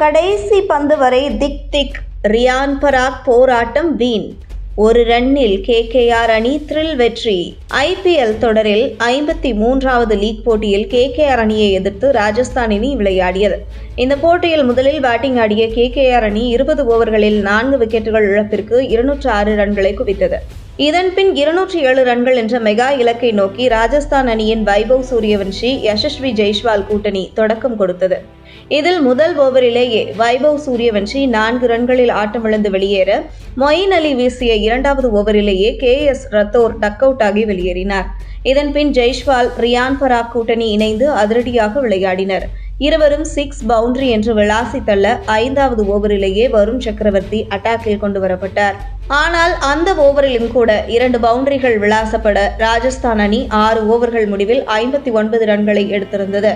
கடைசி பந்து வரை திக் ரியான் பராக் போராட்டம் வீண். ஒரு ரன்னில் கேகேஆர் அணி த்ரில் வெற்றி. IPL தொடரில் 53வது லீக் போட்டியில் கேகேஆர் அணியை எதிர்த்து ராஜஸ்தான் அணி விளையாடியது. இந்த போட்டியில் முதலில் பேட்டிங் ஆடிய கேகேஆர் அணி 20 ஓவர்களில் 4 விக்கெட்டுகள் இழப்பிற்கு 206 ரன்களை குவித்தது. இதன்பின் 207 ரன்கள் என்ற மெகா இலக்கை நோக்கி ராஜஸ்தான் அணியின் வைபவ் சூரியவன்ஷி, யசஸ்வி ஜெய்ஸ்வால் கூட்டணி தொடக்கம் கொடுத்தது. இதில் முதல் ஓவரிலேயே வைபவ் சூரியவன்ஷி 4 ரன்களில் ஆட்டமிழந்து வெளியேற, மொயின் அலி வீசிய 2வது ஓவரிலேயே KS ரத்தோர் டக் அவுட் ஆகி வெளியேறினார். இதன்பின் ஜெய்ஸ்வால், ரியான் பராக் கூட்டணி இணைந்து அதிரடியாக விளையாடினர். இருவரும் 6 பவுண்டரி என்று விளாசி தள்ள 5வது ஓவரிலேயே வருண் சக்கரவர்த்தி அட்டாக்கில் கொண்டு வரப்பட்டார். ஆனால் அந்த ஓவரிலும் கூட 2 பவுண்டரிகள் விளாசப்பட ராஜஸ்தான் அணி 6 ஓவர்கள் முடிவில் 59 ரன்களை எடுத்திருந்தது.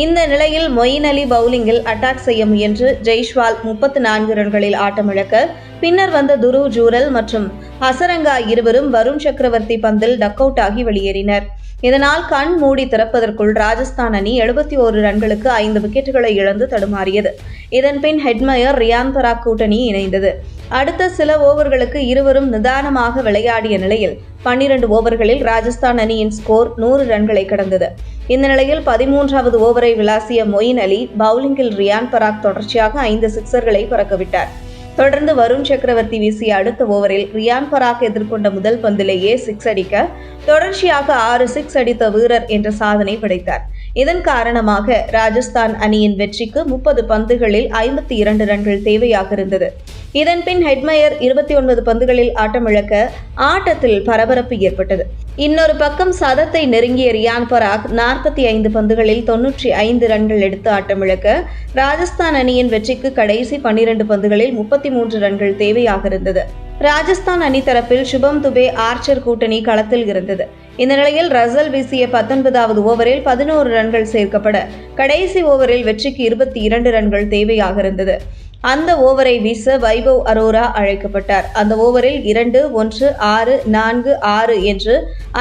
இந்த நிலையில் மொயின் அலி பவுலிங்கில் அட்டாக் செய்ய முயன்று ஜெய்ஸ்வால் 34 ரன்களில் ஆட்டமிழக்க, பின்னர் வந்த துருவ் ஜூரல் மற்றும் ஹசரங்கா இருவரும் வருண் சக்கரவர்த்தி பந்தில் டக் அவுட் ஆகி வெளியேறினர். இதனால் கண் மூடி திறப்பதற்குள் ராஜஸ்தான் அணி 71 ரன்களுக்கு 5 விக்கெட்டுகளை இழந்து தடுமாறியது. இதன்பின் ஹெட்மயர், ரியான் பராக் கூட்டணி இணைந்தது. அடுத்த சில ஓவர்களுக்கு இருவரும் நிதானமாக விளையாடிய நிலையில் 12 ஓவர்களில் ராஜஸ்தான் அணியின் ஸ்கோர் 100 ரன்களை கடந்தது. இந்த நிலையில் 13வது ஓவரை விளாசிய மொயின் அலி பவுலிங்கில் ரியான் பராக் தொடர்ச்சியாக 5 சிக்சர்களை பறக்கவிட்டார். தொடர்ந்து வருண் சக்கரவர்த்தி வீசிய அடுத்த ஓவரில் ரியான் பராக் எதிர்கொண்ட முதல் பந்திலேயே 6 அடிக்க, தொடர்ச்சியாக 6 6 அடித்த வீரர் என்ற சாதனை படைத்தார். இதன் காரணமாக ராஜஸ்தான் அணியின் வெற்றிக்கு 30 பந்துகளில் 52 ரன்கள் தேவையாக இருந்தது. இதன்பின் ஹெட்மயர் 29 பந்துகளில் ஆட்டமிழக்க, ஆட்டத்தில் பரபரப்பு ஏற்பட்டது. இன்னொரு பக்கம் சதத்தை நெருங்கிய ரியான் பராக் 45 பந்துகளில் 95 ரன்கள் எடுத்து ஆட்டமிழக்க, ராஜஸ்தான் அணியின் வெற்றிக்கு கடைசி 12 பந்துகளில் 33 ரன்கள் தேவையாக இருந்தது. ராஜஸ்தான் அணி தரப்பில் சுபம் துபே, ஆர்ச்சர் கூட்டணி களத்தில் இருந்தது. இந்த நிலையில் ரசல் வீசிய 19வது ஓவரில் 11 ரன்கள் சேர்க்கப்பட, கடைசி ஓவரில் வெற்றிக்கு 22 ரன்கள் தேவையாக இருந்தது. அந்த ஓவரை வீச வைபவ் அரோரா அழைக்கப்பட்டார். அந்த ஓவரில் 2, 1, 6, 4, 6 என்று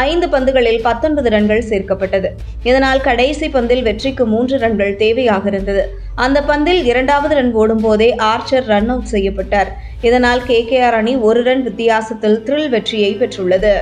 5 பந்துகளில் 19 ரன்கள் சேர்க்கப்பட்டது. இதனால் கடைசி பந்தில் வெற்றிக்கு 3 ரன்கள் தேவையாக இருந்தது. அந்த பந்தில் 2வது ரன் ஓடும்போதே ஆர்ச்சர் ரன் அவுட் செய்யப்பட்டார். இதனால் KKR அணி 1 ரன் வித்தியாசத்தில் த்ரில் வெற்றியை பெற்றுள்ளது.